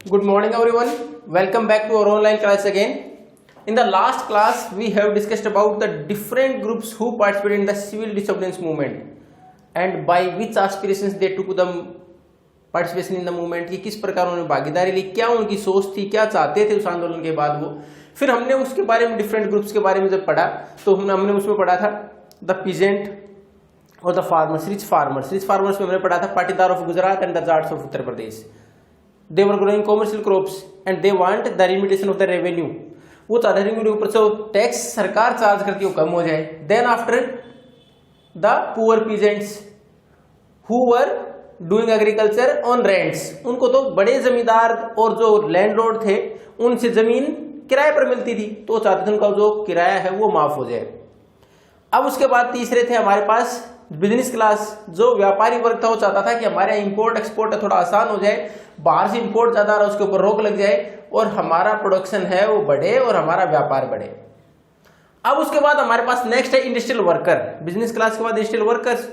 Good morning everyone. Welcome back to our online class again. In the last class we have discussed about the different groups who participated in the civil disobedience movement and by which aspirations they took the participation in the movement, कि किस प्रकार उन्होंने भागीदारी ली, क्या उनकी सोच थी, क्या चाहते थे उस आंदोलन के बाद वो। फिर हमने उसके बारे में डिफरेंट ग्रुप्स के बारे में जब पढ़ा तो हमने उसमें पढ़ा था द पीजेंट और द फार्मर्स, रिच फार्मर्स में हमने पढ़ा था Patidar of Gujarat and the Jats of Uttar Pradesh. They were growing commercial crops and they want the limitation of the revenue. वो चाहते थे कि ऊपर से टैक्स सरकार चार्ज करती है वो कम हो जाए। Then after the poor peasants who were doing agriculture on rents, उनको तो बड़े जमींदार और जो लैंडलॉर्ड थे उनसे जमीन किराए पर मिलती थी तो वो चाहते थे उनका जो किराया है वो माफ हो जाए। अब उसके बाद तीसरे थे हमारे पास बिजनेस क्लास, जो व्यापारी वर्ग था वो चाहता था कि हमारे इंपोर्ट एक्सपोर्ट थोड़ा आसान हो जाए, बाहर से इंपोर्ट ज्यादा आ रहा है उसके ऊपर रोक लग जाए और हमारा प्रोडक्शन है वो बढ़े और हमारा व्यापार बढ़े। अब उसके बाद हमारे पास नेक्स्ट है इंडस्ट्रियल वर्कर, बिजनेस क्लास के बाद इंडस्ट्रियल वर्कर्स।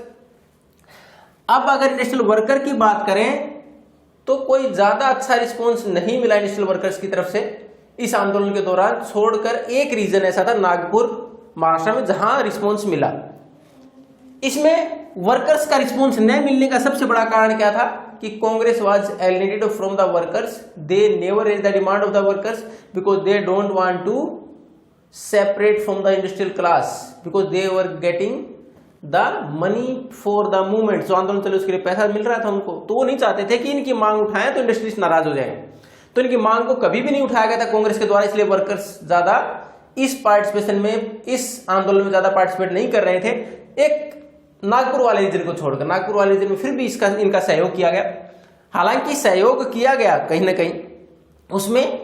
अब अगर इंडस्ट्रियल वर्कर की बात करें तो कोई ज्यादा अच्छा रिस्पॉन्स नहीं मिला इंडस्ट्रियल वर्कर्स की तरफ से इस आंदोलन के दौरान, छोड़कर एक रीजन ऐसा था नागपुर महाराष्ट्र में जहां रिस्पॉन्स मिला। इसमें वर्कर्स का रिस्पॉन्स न मिलने का सबसे बड़ा कारण क्या था कि Congress was alienated from the workers, they never raise the demand of the workers because they don't want to separate from the industrial class because they were getting the money for the movement. जो आंदोलन चले उसके लिए पैसा मिल रहा था उनको, तो वो नहीं चाहते थे कि इनकी मांग उठाएं तो इंडस्ट्रीज नाराज हो जाएं, तो इनकी मांग को कभी भी नहीं उठाया गया था कांग्रेस के द्वारा, इसलिए वर्कर्स ज्यादा इस पार्टिसिपेशन में, इस आंदोलन में ज्यादा पार्टिसिपेट नहीं कर रहे थे। एक नागपुर वाले रीजन को छोड़कर नागपुर वाले रीजन में फिर भी इनका सहयोग किया गया। हालांकि सहयोग किया गया कहीं ना कहीं, उसमें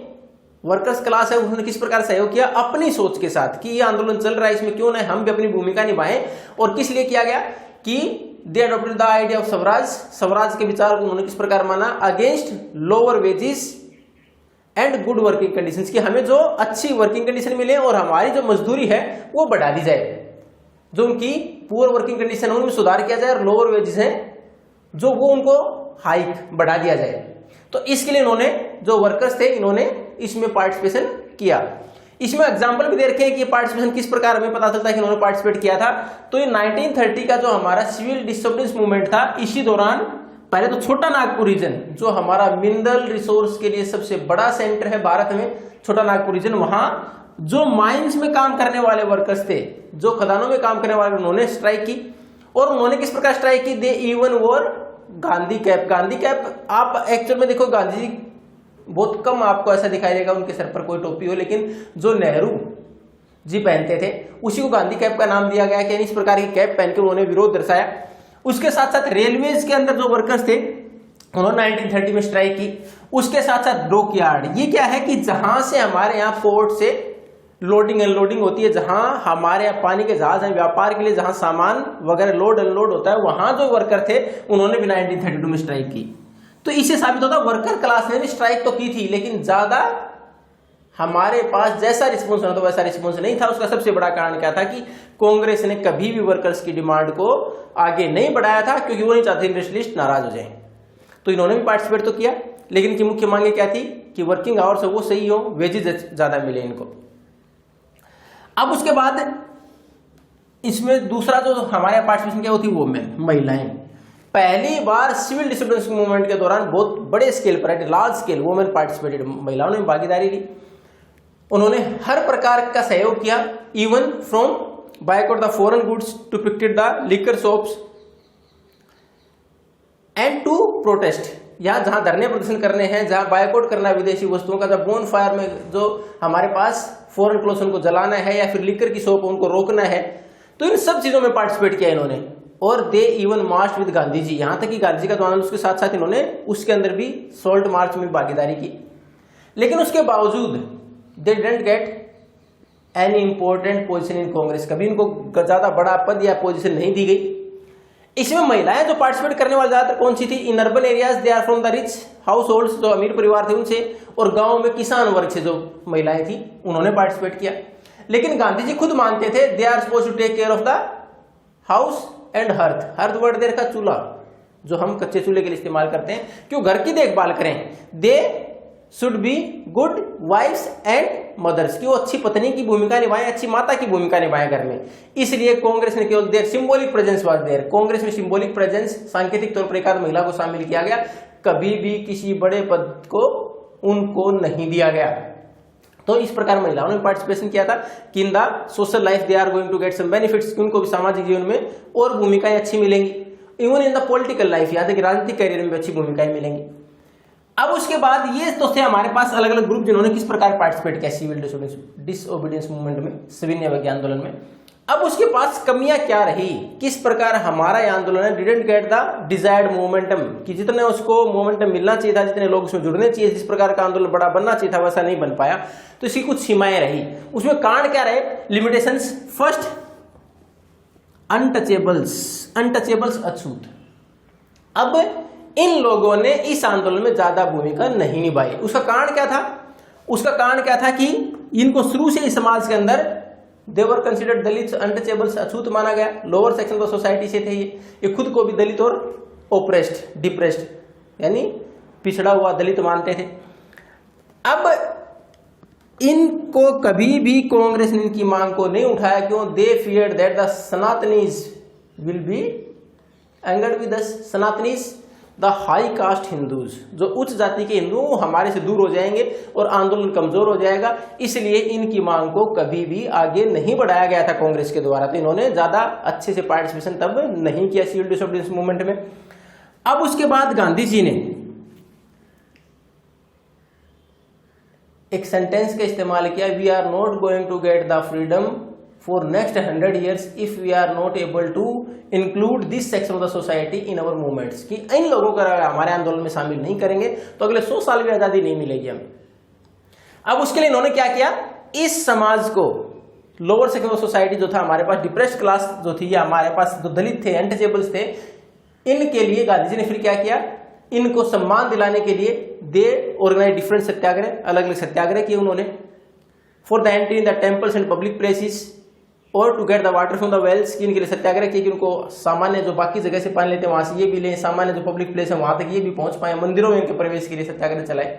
वर्कर्स क्लास है उन्होंने किस प्रकार सहयोग किया अपनी सोच के साथ कि ये आंदोलन चल रहा है इसमें क्यों ना हम भी अपनी भूमिका निभाएं। और किस लिए किया गया कि they adopted the idea of Swaraj के विचार को उन्होंने किस प्रकार माना against lower wages and good working conditions, कि हमें जो अच्छी वर्किंग कंडीशन मिले और हमारी जो मजदूरी है वो बढ़ा दी जाए, जो उनकी पुअर वर्किंग कंडीशन है उनमें सुधार किया जाए और लोअर वेजेस हैं जो वो उनको हाइक बढ़ा दिया जाए। तो इसके लिए इन्होंने जो वर्कर्स थे इन्होंने इसमें पार्टिसिपेशन किया। इसमें एग्जांपल भी दे रखे हैं कि पार्टिसिपेशन किस प्रकार हमें पता चलता है कि उन्होंने पार्टिसिपेट किया था। तो ये 1930 का जो हमारा सिविल डिसोबीडियंस मूवमेंट था, इसी दौरान पहले तो छोटा नागपुर रीजन जो हमारा मिनरल रिसोर्स के लिए सबसे बड़ा सेंटर है भारत में, छोटा नागपुर रीजन, वहां जो माइंस में काम करने वाले वर्कर्स थे, जो खदानों में काम करने वाले, उन्होंने स्ट्राइक की। और उन्होंने किस प्रकार स्ट्राइक की, दे इवन वोर गांधी कैप। आप एक्चुअल में देखो गांधी जी बहुत कम आपको ऐसा दिखाई देगा उनके सर पर कोई टोपी हो, लेकिन जो नेहरू जी पहनते थे उसी को गांधी कैप का नाम दिया गया कि इस प्रकार की कैप पहनकर उन्होंने विरोध दर्शाया। उसके साथ साथ रेलवेज के अंदर जो वर्कर्स थे उन्होंने 1930 में स्ट्राइक की। उसके साथ साथ डॉक यार्ड, ये क्या है कि जहां से हमारे यहाँ पोर्ट से लोडिंग अनलोडिंग होती है, जहां हमारे यहाँ पानी के जहाज हैं व्यापार के लिए, जहां सामान वगैरह लोड अनलोड होता है, वहां जो वर्कर थे उन्होंने भी 1932 में स्ट्राइक की। तो इससे साबित होता वर्कर क्लास ने भी स्ट्राइक तो की थी, लेकिन ज्यादा हमारे पास जैसा रिस्पॉन्स होना था वैसा रिस्पॉन्स नहीं था। उसका सबसे बड़ा कारण क्या था कि कांग्रेस ने कभी भी वर्कर्स की डिमांड को आगे नहीं बढ़ाया था, क्योंकि वो नहीं चाहते इंडस्ट्रियलिस्ट नाराज हो जाए। तो इन्होंने भी पार्टिसिपेट तो किया, लेकिन इनकी मुख्य मांगे क्या थी कि वर्किंग आवर्स वो सही हो, वेजेस ज्यादा मिले इनको। अब उसके बाद इसमें दूसरा जो हमारे पार्टिसिपेशन क्या होती है, वो महिलाएं। पहली बार सिविल डिसोबीडियंस मूवमेंट के दौरान बहुत बड़े स्केल पर, लार्ज स्केल, वुमेन पार्टिसिपेटेड, महिलाओं ने भागीदारी ली। उन्होंने हर प्रकार का सहयोग किया, even from boycott the foreign goods to protect the liquor shops and to protest. यहाँ जहां धरने प्रदर्शन करने हैं, जहां बायकॉट करना है विदेशी वस्तुओं का, जब बोन फायर में जो हमारे पास फॉरेन क्लोथ्स उनको जलाना है या फिर लिकर की शॉप उनको रोकना है, तो इन सब चीजों में पार्टिसिपेट किया इन्होंने। और they even march with Gandhi ji, यहां तक कि गांधी जी का आंदोलन उसके साथ साथ इन्होंने उसके अंदर भी सॉल्ट मार्च में भागीदारी की। लेकिन उसके बावजूद they didn't get any important position in Congress, कभी इनको ज्यादा बड़ा पद या पोजीशन नहीं दी गई। इसमें महिलाएं जो पार्टिसिपेट करने वाले ज्यादातर कौन सी थी, in urban areas they are from the rich households, जो अमीर परिवार थे उनसे, और गांव में किसान वर्ग से जो महिलाएं थी उन्होंने पार्टिसिपेट किया। लेकिन गांधी जी खुद मानते थे they are suppose to take care of the house and hearth word there का चूल्हा, जो हम कच्चे चूल्हे के लिए इस्तेमाल करते हैं, क्यों घर की देखभाल करें। They should be good wifes and mothers, कि वो अच्छी पत्नी की भूमिका निभाएं, अच्छी माता की भूमिका निभाएं घर में। इसलिए कांग्रेस ने केवल their symbolic presence was there, Congress में सिंबॉलिक प्रेजेंस सांकेतिक तौर पर एक आध महिला को शामिल किया गया, कभी भी किसी बड़े पद को उनको नहीं दिया गया। तो इस प्रकार महिलाओं ने पार्टिसिपेशन किया था कि in the social life they are going to get some benefits, कि उनको भी सामाजिक जीवन में और भूमिकाएं अच्छी मिलेंगी। Even in the political life, याद है कि राजनीतिक करियर में भी अच्छी भूमिकाएं मिलेंगी। अब उसके बाद ये तो थे हमारे पास अलग अलग ग्रुप जिन्होंने किस प्रकार पार्टिसिपेट किया सिविल डिसोबीडियंस मूवमेंट में, सविनय अवज्ञा आंदोलन में। अब उसके पास कमियां क्या रही, किस प्रकार हमारा यह आंदोलन है didn't get the desired momentum, कि जितने उसको मोमेंटम मिलना चाहिए था, जितने लोग उसमें जुड़ने चाहिए, जिस प्रकार का आंदोलन बड़ा बनना चाहिए था वैसा नहीं बन पाया। तो इसकी कुछ सीमाएं रही। उसमें कारण क्या रहे, लिमिटेशंस। फर्स्ट, अनटचेबल्स अछूत। अब इन लोगों ने इस आंदोलन में ज्यादा भूमिका नहीं निभाई। उसका कारण क्या था? उसका कारण क्या था कि इनको शुरू से ही समाज के अंदर देवर कंसिडर्ड दलित अनटचेबल्स अछूत माना गया, लोअर सेक्शन ऑफ सोसाइटी से थे ये खुद को भी दलित और ओप्रेस्ड डिप्रेस्ड यानी पिछड़ा हुआ दलित मानते थे। अब इनको कभी भी कांग्रेस ने इनकी मांग को नहीं उठाया, क्यों? They feared that the Sanatanis will be angered with the Sanatanis the high caste Hindus, जो उच्च जाति के हिंदू हमारे से दूर हो जाएंगे और आंदोलन कमजोर हो जाएगा, इसलिए इनकी मांग को कभी भी आगे नहीं बढ़ाया गया था कांग्रेस के द्वारा। तो इन्होंने ज्यादा अच्छे से पार्टिसिपेशन तब नहीं किया सिविल डिसोबीडियंस मूवमेंट में। अब उसके बाद गांधी जी ने एक सेंटेंस का इस्तेमाल किया, we are not going to get the freedom for next 100 years if we are not able to include this section of the society in our movements, कि इन लोगों को हमारे आंदोलन में शामिल नहीं करेंगे तो अगले 100 साल भी आजादी नहीं मिलेगी हमें। अब उसके लिए इन्होंने क्या किया, इस समाज को लोअर सेक्शन ऑफ सोसाइटी जो था हमारे पास, डिप्रेस्ड क्लास जो थी या हमारे पास जो दलित थे, अनटचेबल्स थे, इनके लिए गांधी जी ने फिर क्या किया, इनको सम्मान दिलाने के लिए दे ऑर्गेनाइज डिफरेंट सत्याग्रह, अलग अलग सत्याग्रह किए उन्होंने। For the entry in the temples and public places और to get the water from the wells, की इनके लिए सत्याग्रह किए कि उनको सामान्य जो बाकी जगह से पानी लेते हैं वहां से ये भी लें, सामान्य जो पब्लिक प्लेस है वहां तक ये भी पहुंच पाए, मंदिरों में इनके प्रवेश के लिए सत्याग्रह चलाए।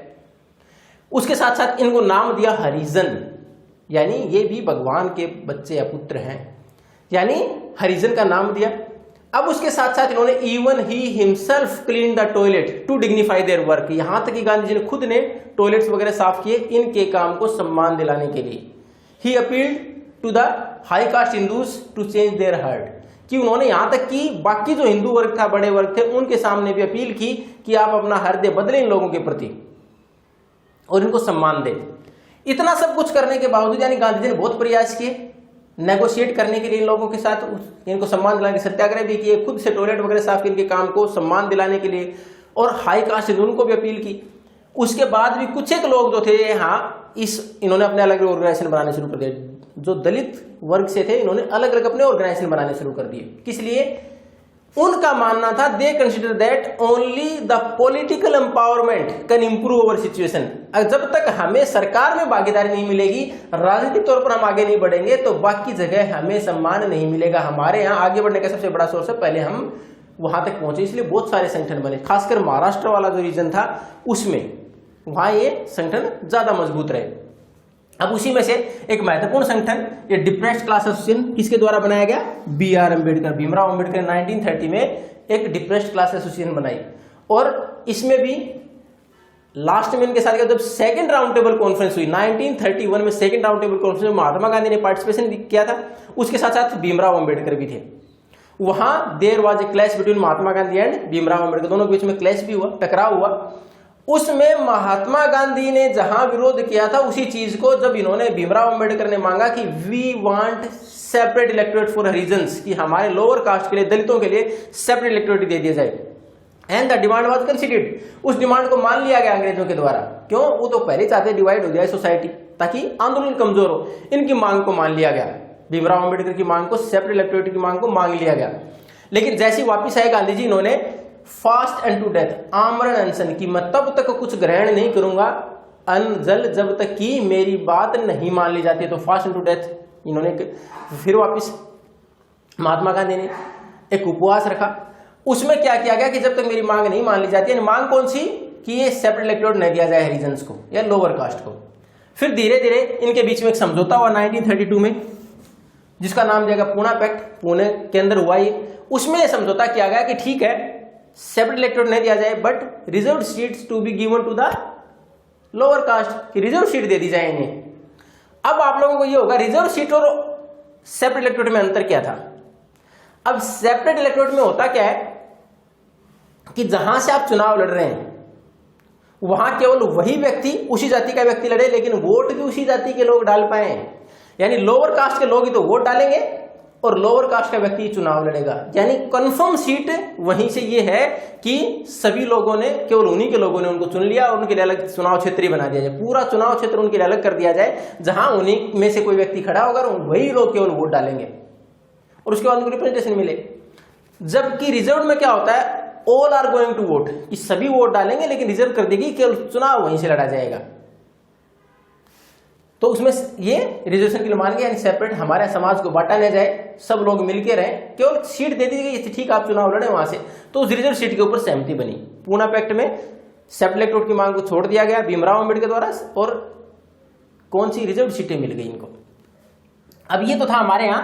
उसके साथ साथ इनको नाम दिया हरिजन, यानी ये भी भगवान के बच्चे या पुत्र हैं, यानी हरिजन का नाम दिया। अब उसके साथ साथ इन्होंने even he himself clean the toilet to dignify their work, यहां तक कि गांधी जी ने खुद ने टॉयलेट्स वगैरह साफ किए इनके काम को सम्मान दिलाने के लिए। He appealed to the high caste Hindus to change their heart, कि उन्होंने यहां तक कि बाकी जो हिंदू वर्ग था, बड़े वर्ग थे, उनके सामने भी अपील की कि आप अपना हृदय बदलें इन लोगों के प्रति और इनको सम्मान दें। इतना सब कुछ करने के बावजूद यानी गांधी जी ने बहुत प्रयास किए नेगोशिएट करने के लिए इन लोगों के साथ, इनको सम्मान दिलाने के सत्याग्रह भी किए, खुद से टॉयलेट वगैरह साफ इनके काम को सम्मान दिलाने के लिए, और हाई कास्ट हिंदू को भी अपील की। उसके बाद भी कुछ एक लोग जो थे इन्होंने अपने अलग ऑर्गेनाइजेशन बनाने शुरू कर दिए, जो दलित वर्ग से थे इन्होंने अलग अलग अपने ऑर्गेनाइजेशन बनाने शुरू कर दिए। किस लिए? उनका मानना था they consider that only the political empowerment can improve our situation, जब तक हमें सरकार में भागीदारी नहीं मिलेगी, राजनीतिक तौर पर हम आगे नहीं बढ़ेंगे तो बाकी जगह हमें सम्मान नहीं मिलेगा। हमारे यहाँ आगे बढ़ने का सबसे बड़ा सोर्स है पहले हम वहां तक पहुंचे, इसलिए बहुत सारे संगठन बने, खासकर महाराष्ट्र वाला जो रीजन था उसमें वहां ये संगठन ज्यादा मजबूत रहे। अब उसी में से एक महत्वपूर्ण संगठन ये डिप्रेस्ड क्लास एसोसिएशन किसके द्वारा बनाया गया? बी आर अम्बेडकर, भीमराव अम्बेडकर 1930 में एक डिप्रेस्ड क्लास एसोसिएशन बनाई, और इसमें भी लास्ट में इनके साथ जब सेकंड राउंड टेबल कॉन्फ्रेंस हुई 1931 में, सेकंड राउंड टेबल कॉन्फ्रेंस में महात्मा गांधी ने पार्टिसिपेशन किया था, उसके साथ साथ भीमराव अम्बेडकर भी थे। वहां there was a clash between Mahatma Gandhi and Bhimrao Ambedkar, दोनों के बीच में क्लैश भी हुआ, टकराव हुआ। उसमें महात्मा गांधी ने जहां विरोध किया था उसी चीज को जब इन्होंने भीमराव अम्बेडकर ने मांगा कि we want separate electorate for Harijans, कि हमारे लोअर कास्ट के लिए, दलितों के लिए सेपरेट इलेक्टोरेट दे दिया जाए, and the demand was considered, उस डिमांड को मान लिया गया अंग्रेजों के द्वारा। क्यों? वो तो पहले चाहते डिवाइड हो जाए सोसाइटी ताकि आंदोलन कमजोर हो, इनकी मांग को मान लिया गया, भीमराव अम्बेडकर की मांग को, सेपरेट इलेक्टोरेट की मांग को मान लिया गया। लेकिन जैसे वापिस आए गांधी जी, इन्होंने फास्ट एंड टू डेथ, आमरण अनशन की, मैं तब तक कुछ ग्रहण नहीं करूंगा अनजल जब तक कि मेरी बात नहीं मान ली जाती है। तो फास्ट एंड टू डेथ इन्होंने फिर वापिस महात्मा गांधी ने एक उपवास रखा। उसमें क्या किया गया कि जब तक मेरी मांग नहीं मान ली जाती है, मांग कौन सी? कि ये सेपरेट इलेक्टोरेट नहीं दिया जाए हरिजन्स को या लोअर कास्ट को। फिर धीरे धीरे इनके बीच में एक समझौता हुआ 1932 में, जिसका नाम दिया गया पूना पैक्ट, पुणे के अंदर हुआ ये। उसमें यह समझौता किया गया कि ठीक है सेपरेट इलेक्टोरेट नहीं दिया जाए, but reserve seats to be given to the lower caste, कि रिजर्व सीट दे दी जाए इन्हें। अब आप लोगों को ये होगा रिजर्व सीट और सेपरेट इलेक्टोरेट में अंतर क्या था। अब सेपरेट इलेक्टोरेट में होता क्या है कि जहां से आप चुनाव लड़ रहे हैं वहां केवल वही व्यक्ति, उसी जाति का व्यक्ति लड़े, लेकिन वोट भी उसी जाति के लोग डाल पाए। यानी लोअर कास्ट के लोग ही तो वोट डालेंगे और लोअर कास्ट का व्यक्ति चुनाव लड़ेगा। यानी कंफर्म सीट वहीं से ये है कि सभी लोगों ने, केवल उन्हीं के लोगों ने उनको चुन लिया और उनके लिए अलग चुनाव क्षेत्र ही बना दिया जाए। पूरा चुनाव क्षेत्र उनके लिए अलग कर दिया जाए, जहां उन्हीं में से कोई व्यक्ति खड़ा होगा और वही लोग केवल वोट डालेंगे और उसके बाद उनको रिप्रेजेंटेशन मिले। जबकि रिजर्व में क्या होता है, all are going to vote, कि सभी वोट डालेंगे लेकिन रिजर्व कर देगी केवल चुनाव वहीं से लड़ा जाएगा। तो उसमें ये रिजर्वेशन के लिए मान गया, यानी सेपरेट हमारे समाज को बांटा न जाए, सब लोग मिलके रहें, केवल सीट दे दी गई, ठीक आप चुनाव लड़े वहां से। तो उस रिजर्व सीट के ऊपर सहमति बनी। पूना पैक्ट में सेपरेट इलेक्टोरेट की मांग को छोड़ दिया गया भीमराव अम्बेडकर द्वारा, और कौन सी रिजर्व सीटें मिल गई इनको। अब ये तो था हमारे यहां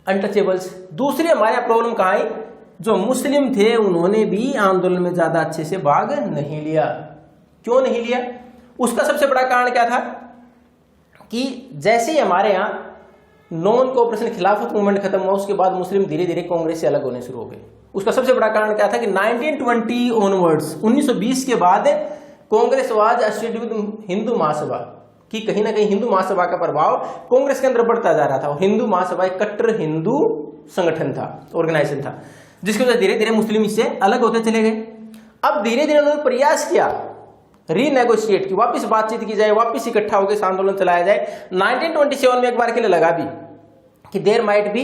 अनटचेबल्स। दूसरी हमारे यहां प्रॉब्लम कहां आई, जो मुस्लिम थे उन्होंने भी आंदोलन में ज्यादा अच्छे से भाग नहीं लिया। क्यों नहीं लिया, उसका सबसे बड़ा कारण क्या था कि जैसे ही हमारे यहां नॉन कोऑपरेशन खिलाफत मूवमेंट खत्म हुआ, उसके बाद मुस्लिम धीरे धीरे कांग्रेस से अलग होने शुरू हो गए। उसका सबसे बड़ा कारण क्या था कि 1920 ऑनवर्ड्स, 1920 के बाद Congress was associated with Hindu Mahasabha, कि कहीं ना कहीं हिंदू महासभा का प्रभाव कांग्रेस के अंदर बढ़ता जा रहा था। और हिंदू महासभा एक कट्टर हिंदू संगठन था, ऑर्गेनाइजेशन था, जिसकी वजह से धीरे धीरे मुस्लिम इससे अलग होते चले गए। अब धीरे धीरे उन्होंने प्रयास किया रीनेगोशिएट की, वापस बातचीत की जाए, वापस इकट्ठा होकर आंदोलन चलाया जाए। 1927 में एक बार के लिए लगा भी कि there might be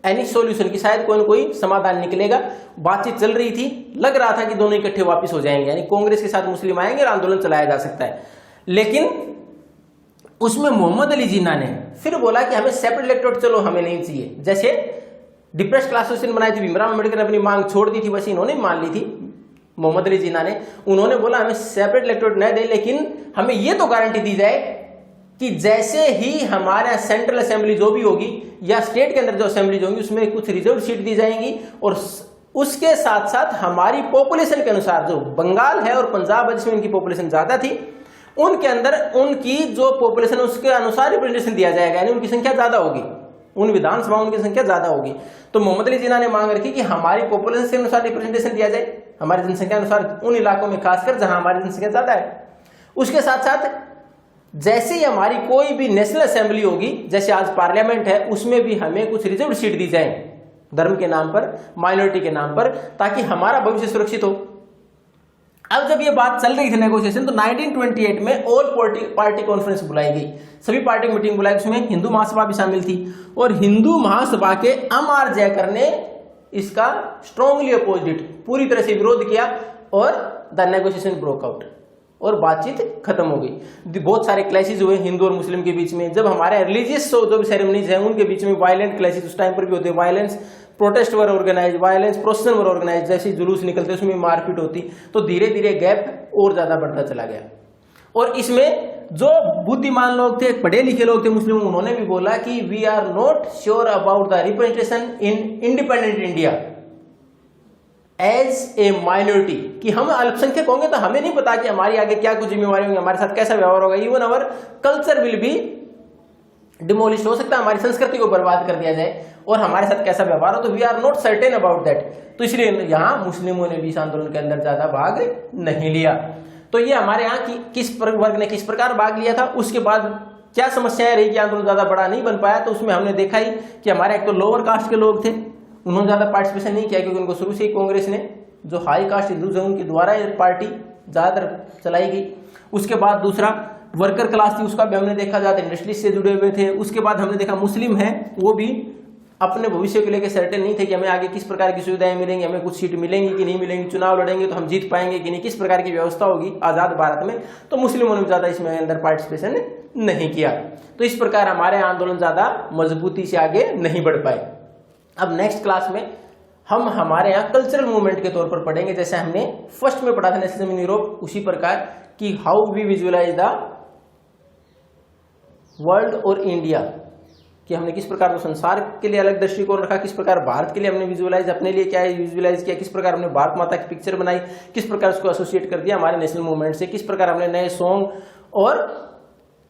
any solution, की शायद कोई न कोई समाधान निकलेगा। बातचीत चल रही थी, लग रहा था कि दोनों इकट्ठे वापस हो जाएंगे, यानी कांग्रेस के साथ मुस्लिम आएंगे और आंदोलन चलाया जा सकता है। लेकिन उसमें मोहम्मद अली जिन्ना ने फिर बोला कि हमें सेपरेट इलेक्टोरेट चलो, हमें नहीं चाहिए। जैसे डिप्रेस्ड क्लास एसोसिएशन बनाई थी, भीमराव अम्बेडकर ने अपनी मांग छोड़ दी थी, वैसे इन्होंने मान ली थी मोहम्मद अली जिन्ना ने। उन्होंने बोला हमें सेपरेट इलेक्टोरेट नहीं दे, लेकिन हमें यह तो गारंटी दी जाए कि जैसे ही हमारा सेंट्रल असेंबली जो भी होगी या स्टेट के अंदर जो असेंबली होंगी उसमें कुछ रिजर्व सीट दी जाएंगी, और उसके साथ साथ हमारी पॉपुलेशन के अनुसार, जो बंगाल है और पंजाब है जिसमें इनकी पॉपुलेशन ज्यादा थी, उनके अंदर उनकी जो पॉपुलेशन है उसके अनुसार रिप्रेजेंटेशन दिया जाएगा, यानी उनकी संख्या ज्यादा होगी, उन विधानसभा उनकी संख्या ज्यादा होगी। तो मोहम्मद अली जिन्ना ने मांग रखी कि हमारी पॉपुलेशन के अनुसार रिप्रेजेंटेशन दिया जाए, हमारी जनसंख्या अनुसार उन इलाकों में, खासकर जहां हमारी जनसंख्या ज्यादा है। उसके साथ साथ जैसे ही हमारी कोई भी नेशनल असेंबली होगी, जैसे आज पार्लियामेंट है, उसमें भी हमें कुछ रिजर्व सीट दी जाए धर्म के नाम पर, माइनॉरिटी के नाम पर, ताकि हमारा भविष्य सुरक्षित हो। अब जब ये बात चल रही थी नेगोशिएशन, तो 1928 में ऑल पार्टी कॉन्फ्रेंस बुलाई गई, सभी पार्टी की मीटिंग बुलाई, उसमें हिंदू महासभा भी शामिल थी। और हिंदू महासभा के M.R. जयकर ने इसका स्ट्रांगली अपोजिट, पूरी तरह से विरोध किया, और द नेगोशिएशन ब्रोक आउट, और बातचीत खत्म हो गई। बहुत सारे क्लैशेज हुए हिंदू और मुस्लिम के बीच में। जब हमारे रिलीजियस जो भी सेरेमनीज हैं उनके बीच में वायलेंट क्लैशेज उस टाइम पर भी होते, वायलेंस प्रोटेस्ट वर ऑर्गेनाइज, वायलेंस प्रोसेशन वर ऑर्गेनाइज, जैसे जुलूस निकलते उसमें मारपीट होती, तो धीरे धीरे गैप और ज्यादा बढ़ता चला गया। और इसमें जो बुद्धिमान लोग थे, पढ़े लिखे लोग थे मुस्लिम, उन्होंने भी बोला कि we are not sure about the representation in independent India as a minority, कि हम अल्पसंख्यक होंगे तो हमें नहीं पता कि हमारी आगे क्या कुछ जिम्मेवारी होंगी, हमारे साथ कैसा व्यवहार होगा, even our culture will be demolish, हो सकता है हमारी संस्कृति को बर्बाद कर दिया जाए और हमारे साथ कैसा व्यवहार हो। तो we are not certain about that. तो इसलिए यहां मुस्लिमों ने भी इस आंदोलन के अंदर ज्यादा भाग नहीं लिया। तो ये हमारे यहाँ की किस वर्ग ने किस प्रकार भाग लिया था, उसके बाद क्या समस्याएं रही कि आंदोलन ज्यादा बड़ा नहीं बन पाया। तो उसमें हमने देखा ही कि हमारे एक तो लोअर कास्ट के लोग थे, उन्होंने ज्यादा पार्टिसिपेशन नहीं किया, क्योंकि उनको शुरू से ही कांग्रेस ने, जो हाई कास्ट हिंदूज है उनके द्वारा ये पार्टी ज्यादातर चलाई गई। उसके बाद दूसरा वर्कर क्लास थी, उसका भी हमने देखा, ज्यादा इंडस्ट्री से जुड़े हुए थे। उसके बाद हमने देखा मुस्लिम है, वो भी अपने भविष्य को लेकर सर्टेन नहीं थे कि हमें आगे किस प्रकार की सुविधाएं मिलेंगी, हमें कुछ सीट मिलेंगी कि नहीं मिलेंगी, चुनाव लड़ेंगे तो हम जीत पाएंगे कि नहीं, किस प्रकार की व्यवस्था होगी आजाद भारत में। तो मुस्लिमों ने ज्यादा इसमें अंदर पार्टिसिपेशन नहीं किया। तो इस प्रकार हमारे आंदोलन ज्यादा मजबूती से आगे नहीं बढ़ पाए। अब नेक्स्ट क्लास में हम हमारे यहाँ कल्चरल मूवमेंट के तौर पर पढ़ेंगे, जैसे हमने फर्स्ट में पढ़ा था नेशनलिज्म इन यूरोप, उसी प्रकार कि how we visualise the world और इंडिया, कि हमने किस प्रकार संसार के लिए अलग दृष्टिकोण रखा, किस प्रकार भारत के लिए हमने विजुअलाइज, अपने लिए क्या है विजुअलाइज किया, किस प्रकार हमने भारत माता की पिक्चर बनाई, किस प्रकार उसको एसोसिएट कर दिया हमारे नेशनल मूवमेंट से, किस प्रकार हमने नए सॉन्ग और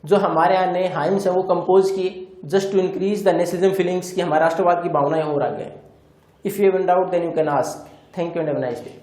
जो हमारे यहाँ नए हाइम्स है वो कंपोज किए just to increase the nationalism feelings, कि हमारे राष्ट्रवाद की भावनाएं और आगे। If you have any doubt then you can ask. Thank you and have a nice day.